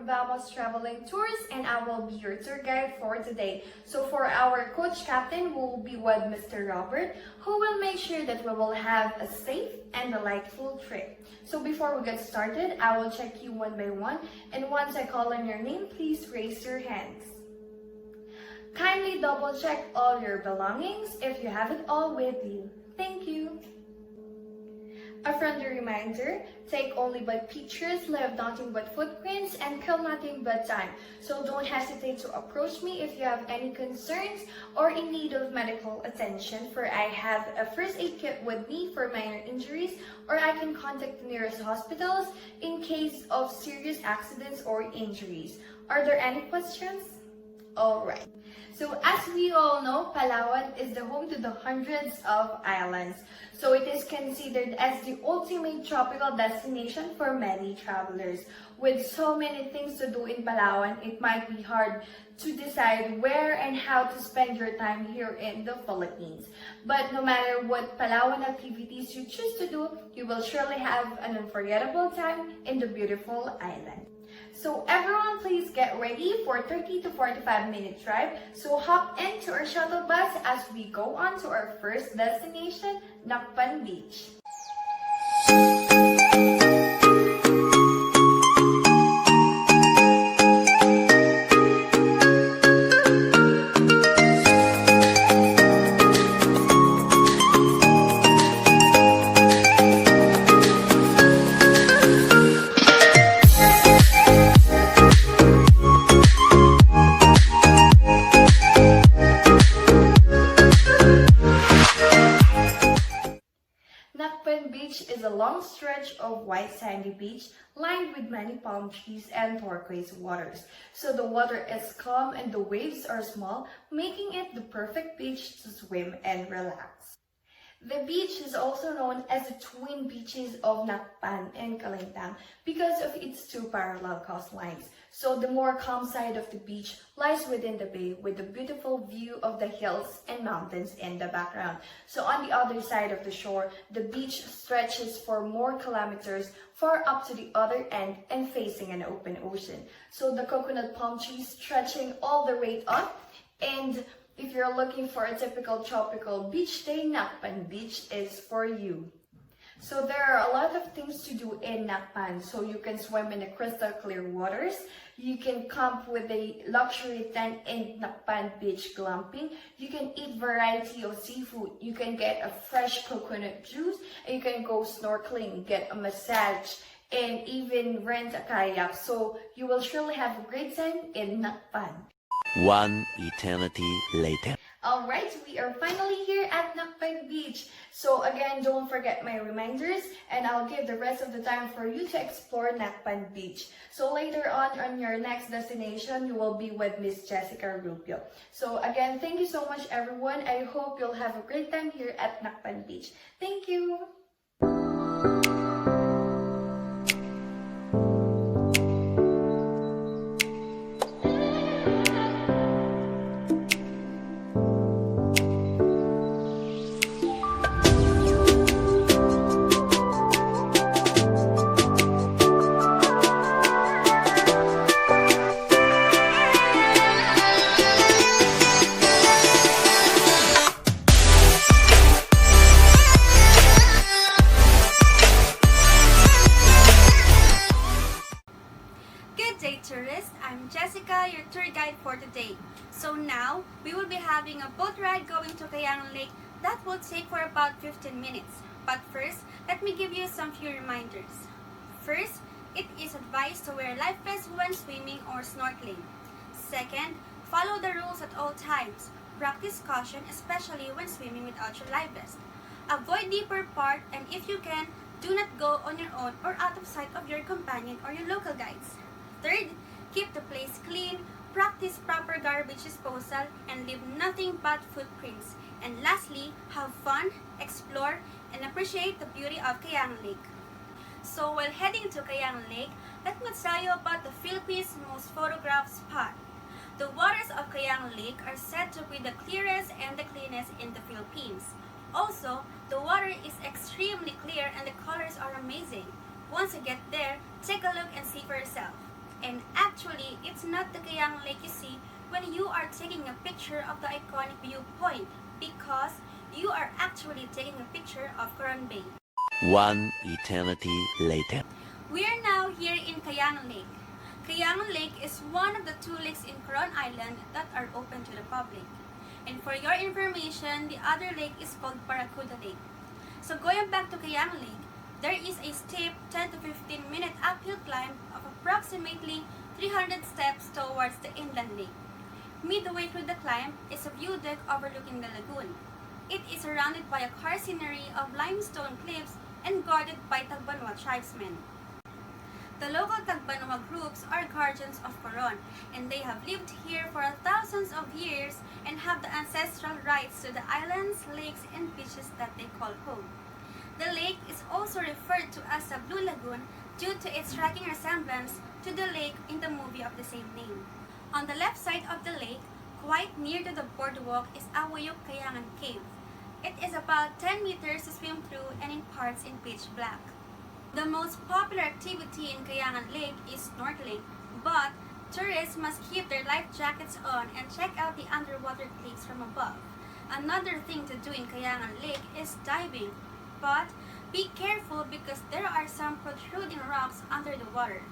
from Vamos Traveling Tours, and I will be your tour guide for today. So for our coach captain, we'll be with Mr. Robert, who will make sure that we will have a safe and delightful trip. So before we get started, I will check you one by one, and once I call on your name, please raise your hands. Kindly double check all your belongings if you have it all with you. Thank you. A friendly reminder, take only but pictures, leave nothing but footprints, and kill nothing but time. So don't hesitate to approach me if you have any concerns or in need of medical attention, for I have a first aid kit with me for minor injuries, or I can contact the nearest hospitals in case of serious accidents or injuries. Are there any questions? Alright. So as we all know, Palawan is the home to the hundreds of islands. So it is considered as the ultimate tropical destination for many travelers. With so many things to do in Palawan, it might be hard to decide where and how to spend your time here in the Philippines. But no matter what Palawan activities you choose to do, you will surely have an unforgettable time in the beautiful island. So everyone, please get ready for 30 to 45 minute drive. So hop into our shuttle bus as we go on to our first destination, Nakpan Beach. Beach is a long stretch of white sandy beach lined with many palm trees and turquoise waters. So the water is calm and the waves are small, making it the perfect beach to swim and relax. The beach is also known as the twin beaches of Nakpan and Kalintang because of its two parallel coastlines. So the more calm side of the beach lies within the bay with a beautiful view of the hills and mountains in the background. So on the other side of the shore, the beach stretches for more kilometers far up to the other end and facing an open ocean. So the coconut palm trees stretching all the way up, and if you're looking for a typical tropical beach day, Nakpan Beach is for you. So there are a lot of things to do in Nakpan. So you can swim in the crystal clear waters. You can camp with a luxury tent in Nakpan Beach glamping. You can eat variety of seafood. You can get a fresh coconut juice. And you can go snorkeling, get a massage, and even rent a kayak. So you will surely have a great time in Nakpan. One eternity later. Alright, we are finally here at Nakpan Beach. So again, don't forget my reminders, and I'll give the rest of the time for you to explore Nakpan Beach. So later on your next destination, you will be with Miss Jessica Rubio. So again, thank you so much everyone. I hope you'll have a great time here at Nakpan Beach. Thank you! I'm Jessica, your tour guide for today. So now, we will be having a boat ride going to Cayamon Lake that will take for about 15 minutes. But first, let me give you some few reminders. First, it is advised to wear life vests when swimming or snorkeling. Second, follow the rules at all times. Practice caution, especially when swimming without your life vest. Avoid deeper part, and if you can, do not go on your own or out of sight of your companion or your local guides. Third, keep the place clean, practice proper garbage disposal, and leave nothing but footprints. And lastly, have fun, explore, and appreciate the beauty of Cayamon Lake. So while heading to Cayamon Lake, let me tell you about the Philippines' most photographed spot. The waters of Cayamon Lake are said to be the clearest and the cleanest in the Philippines. Also, the water is extremely clear and the colors are amazing. Once you get there, take a look and see for yourself. And actually, it's not the Kayang Lake you see when you are taking a picture of the iconic viewpoint, because you are actually taking a picture of Coron Bay. One eternity later. We are now here in Kayang Lake. Kayang Lake is one of the 2 lakes in Coron Island that are open to the public. And for your information, the other lake is called Barracuda Lake. So going back to Kayang Lake, there is a steep 10 to 15 minute uphill climb of approximately 300 steps towards the inland lake. Midway through the climb is a view deck overlooking the lagoon. It is surrounded by a car scenery of limestone cliffs and guarded by Tagbanwa tribesmen. The local Tagbanwa groups are guardians of Coron, and they have lived here for thousands of years and have the ancestral rights to the islands, lakes, and beaches that they call home. The lake is also referred to as the Blue Lagoon due to its striking resemblance to the lake in the movie of the same name. On the left side of the lake, quite near to the boardwalk, is Awayuk Kayangan Cave. It is about 10 meters to swim through and in parts in pitch black. The most popular activity in Kayangan Lake is snorkeling, but tourists must keep their life jackets on and check out the underwater cliffs from above. Another thing to do in Kayangan Lake is diving, but be careful because there are some protruding rocks under the water.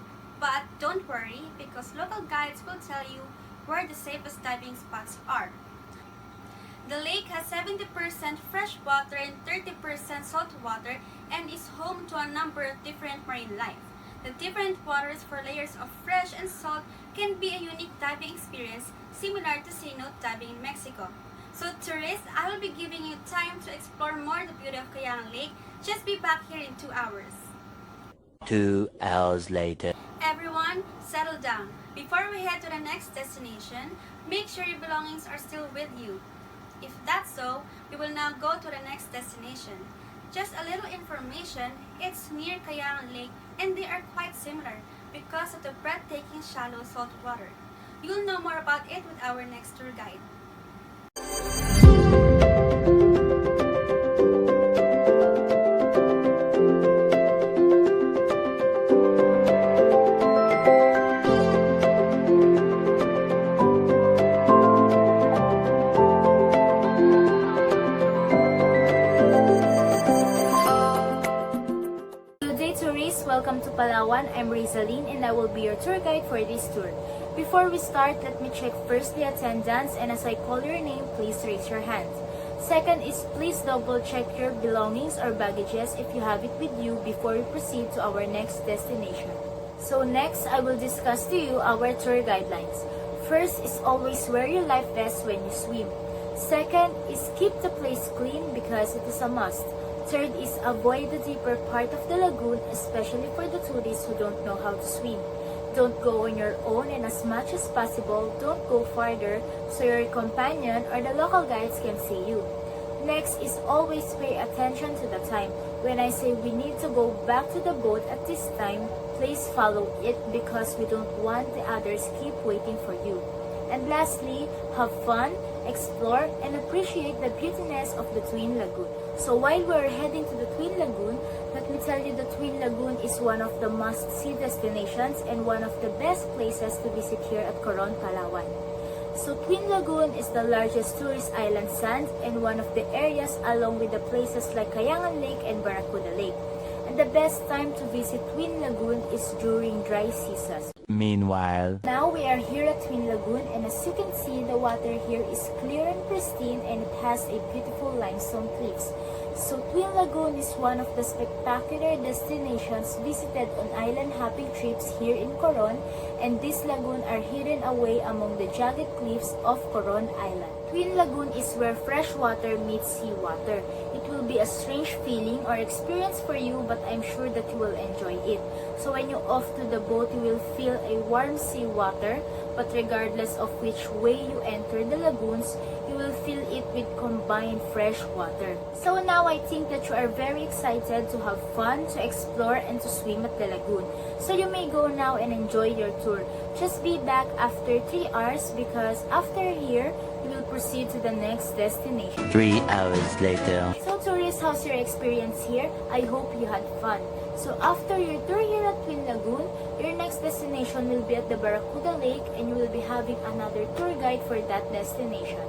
But don't worry, because local guides will tell you where the safest diving spots are. The lake has 70% fresh water and 30% salt water and is home to a number of different marine life. The different waters for layers of fresh and salt can be a unique diving experience similar to cenote diving in Mexico. So tourists, I will be giving you time to explore more the beauty of Kayangan Lake. Just be back here in 2 hours. 2 hours later. Everyone, settle down. Before we head to the next destination, make sure your belongings are still with you. If that's so, we will now go to the next destination. Just a little information, it's near Kayangan Lake and they are quite similar because of the breathtaking shallow salt water. You'll know more about it with our next tour guide. Welcome to Palawan. I'm RIZALYN and I will be your tour guide for this tour. Before we start, let me check first the attendance, and as I call your name, please raise your hand. Second is please double check your belongings or baggages if you have it with you before we proceed to our next destination. So next, I will discuss to you our tour guidelines. First is always wear your life vest when you swim. Second is keep the place clean because it is a must. Third is avoid the deeper part of the lagoon, especially for the tourists who don't know how to swim. Don't go on your own, and as much as possible, don't go farther so your companion or the local guides can see you. Next is always pay attention to the time. When I say we need to go back to the boat at this time, please follow it because we don't want the others keep waiting for you. And lastly, have fun, explore, and appreciate the beautiness of the Twin Lagoon. So while we're heading to the Twin Lagoon, let me tell you the Twin Lagoon is one of the must-see destinations and one of the best places to visit here at Coron, Palawan. So Twin Lagoon is the largest tourist island sand and one of the areas along with the places like Kayangan Lake and Barracuda Lake. And the best time to visit Twin Lagoon is during dry seasons. Meanwhile, now we are here at Twin Lagoon, and as you can see, the water here is clear and pristine and it has a beautiful limestone cliffs. So Twin Lagoon is one of the spectacular destinations visited on island hopping trips here in Coron, and this lagoon are hidden away among the jagged cliffs of Coron Island. Twin Lagoon is where fresh water meets seawater. It will be a strange feeling or experience for you, but I'm sure that you will enjoy it. So when you're off to the boat, you will feel a warm seawater, but regardless of which way you enter the lagoons, you will feel it with combined fresh water. So now I think that you are very excited to have fun, to explore, and to swim at the lagoon. So you may go now and enjoy your tour. Just be back after 3 hours because after here, we will proceed to the next destination. 3 hours later. So tourists, how's your experience here? I hope you had fun. So after your tour here at Twin Lagoon, your next destination will be at the Barracuda Lake and you will be having another tour guide for that destination.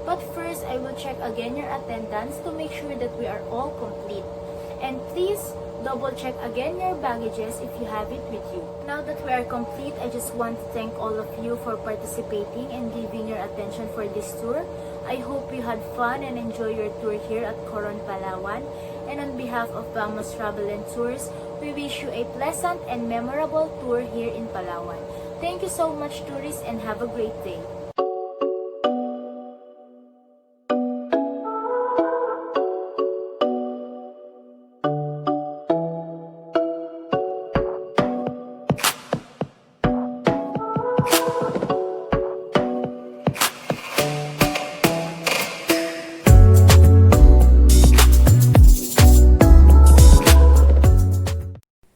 But first, I will check again your attendance to make sure that we are all complete. And please, double check again your baggages if you have it with you. Now that we are complete, I just want to thank all of you for participating and giving your attention for this tour. I hope you had fun and enjoy your tour here at Coron, Palawan. And on behalf of Vamos Travel and Tours, we wish you a pleasant and memorable tour here in Palawan. Thank you so much, tourists, and have a great day.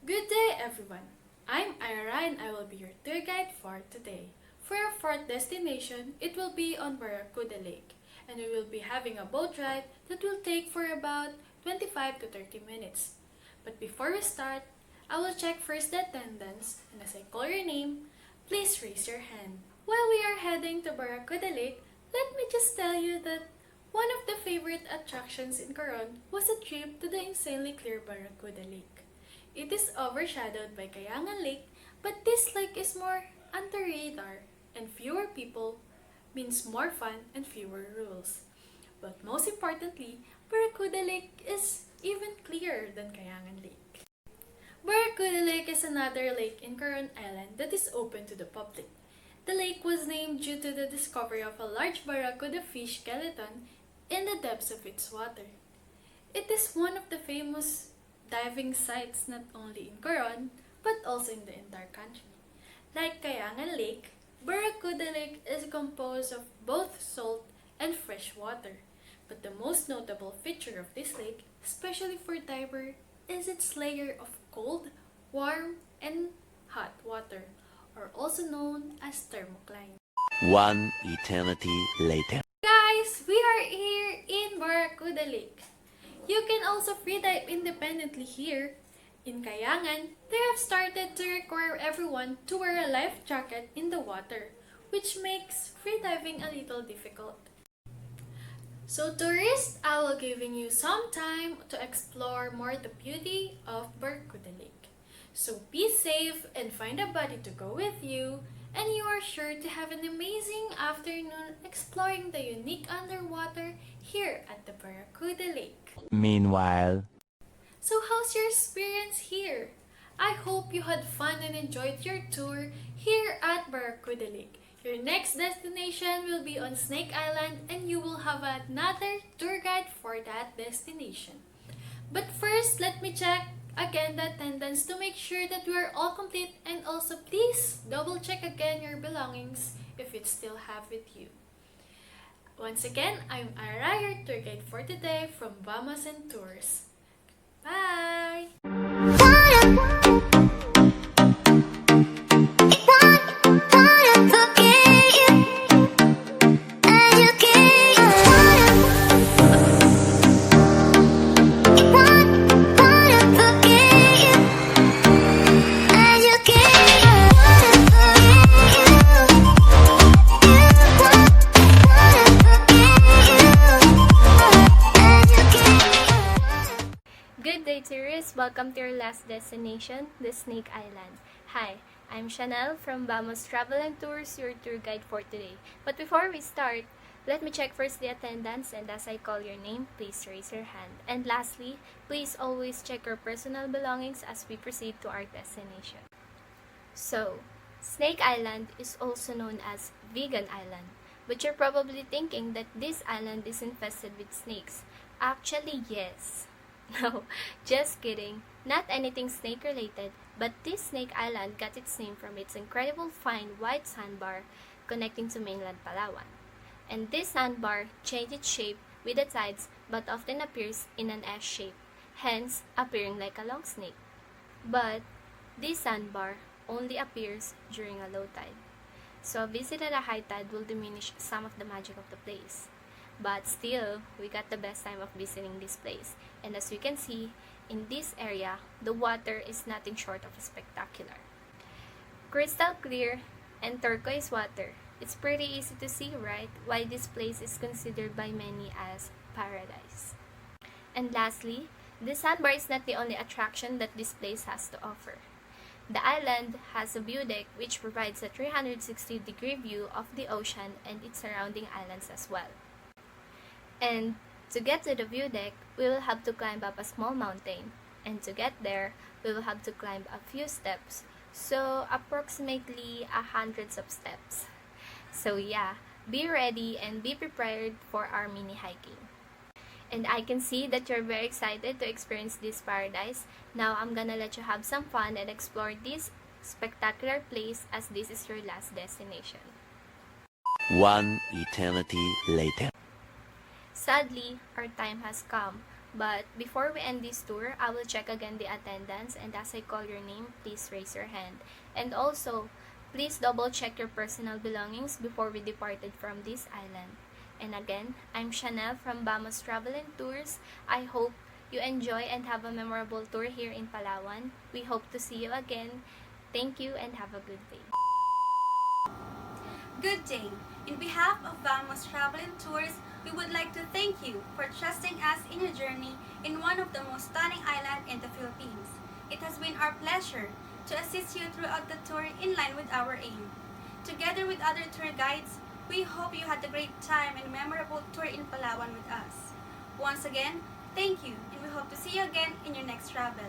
Good day, everyone. I'm Aira and I will be your tour guide for today. For our fourth destination, it will be on Barracuda Lake, and we will be having a boat ride that will take for about 25 to 30 minutes. But before we start, I will check first the attendance, and as I call your name, please raise your hand. While we are heading to Barracuda Lake, let me just tell you that one of the favorite attractions in Coron was a trip to the insanely clear Barracuda Lake. It is overshadowed by Kayangan Lake, but this lake is more under radar, and fewer people means more fun and fewer rules. But most importantly, Barracuda Lake is even clearer than Kayangan Lake. Barracuda Lake is another lake in Coron Island that is open to the public. The lake was named due to the discovery of a large barracuda fish skeleton in the depths of its water. It is one of the famous diving sites not only in Coron but also in the entire country. Like Kayangan Lake, Barracuda Lake is composed of both salt and fresh water. But the most notable feature of this lake, especially for diver, is its layer of cold, warm, and hot water, or also known as thermocline. 1 eternity later. Guys, we are here in Barracuda Lake. You can also freedive independently here. In Kayangan, they have started to require everyone to wear a life jacket in the water, which makes freediving a little difficult. So tourists, I will giving you some time to explore more the beauty of Barracuda Lake. So be safe and find a buddy to go with you, and you are sure to have an amazing afternoon exploring the unique underwater here at the Barracuda Lake. Meanwhile, So how's your experience here? I hope you had fun and enjoyed your tour here at Barracuda Lake. Your next destination will be on Snake Island and you will have another tour guide for that destination. But first, let me check again the attendance to make sure that we are all complete, and also please double check again your belongings if you still have with you. Once again, I'm Aira, your tour guide for today from Vamos and Tours. Bye! Good day, tourists! Welcome to your last destination, the Snake Island. Hi, I'm Shanelle from Vamos Travel and Tours, your tour guide for today. But before we start, let me check first the attendance, and as I call your name, please raise your hand. And lastly, please always check your personal belongings as we proceed to our destination. So, Snake Island is also known as Vegan Island, but you're probably thinking that this island is infested with snakes. Actually, yes. No, just kidding. Not anything snake related, but this Snake Island got its name from its incredible fine white sandbar connecting to mainland Palawan. And this sandbar changed its shape with the tides but often appears in an S shape, hence appearing like a long snake. But this sandbar only appears during a low tide. so a visit at a high tide will diminish some of the magic of the place. But still, we got the best time of visiting this place. And as you can see, in this area, the water is nothing short of spectacular. Crystal clear and turquoise water. It's pretty easy to see, right, why this place is considered by many as paradise. And lastly, the sandbar is not the only attraction that this place has to offer. The island has a view deck which provides a 360-degree view of the ocean and its surrounding islands as well. And to get to the view deck, we will have to climb up a small mountain. And to get there, we will have to climb a few steps. So approximately hundreds of steps. So yeah, be ready and be prepared for our mini hiking. And I can see that you're very excited to experience this paradise. Now I'm gonna let you have some fun and explore this spectacular place as this is your last destination. One eternity later. Sadly, our time has come. But before we end this tour, I will check again the attendance, and as I call your name, please raise your hand. And also, please double check your personal belongings before we departed from this island. And again, I'm Shanelle from Vamos Travel and Tours. I hope you enjoy and have a memorable tour here in Palawan. We hope to see you again. Thank you and have a good day. Good day. In behalf of Vamos Travel and Tours, we would like to thank you for trusting us in your journey in one of the most stunning islands in the Philippines. It has been our pleasure to assist you throughout the tour in line with our aim. Together with other tour guides, we hope you had a great time and memorable tour in Palawan with us. Once again, thank you, and we hope to see you again in your next travel.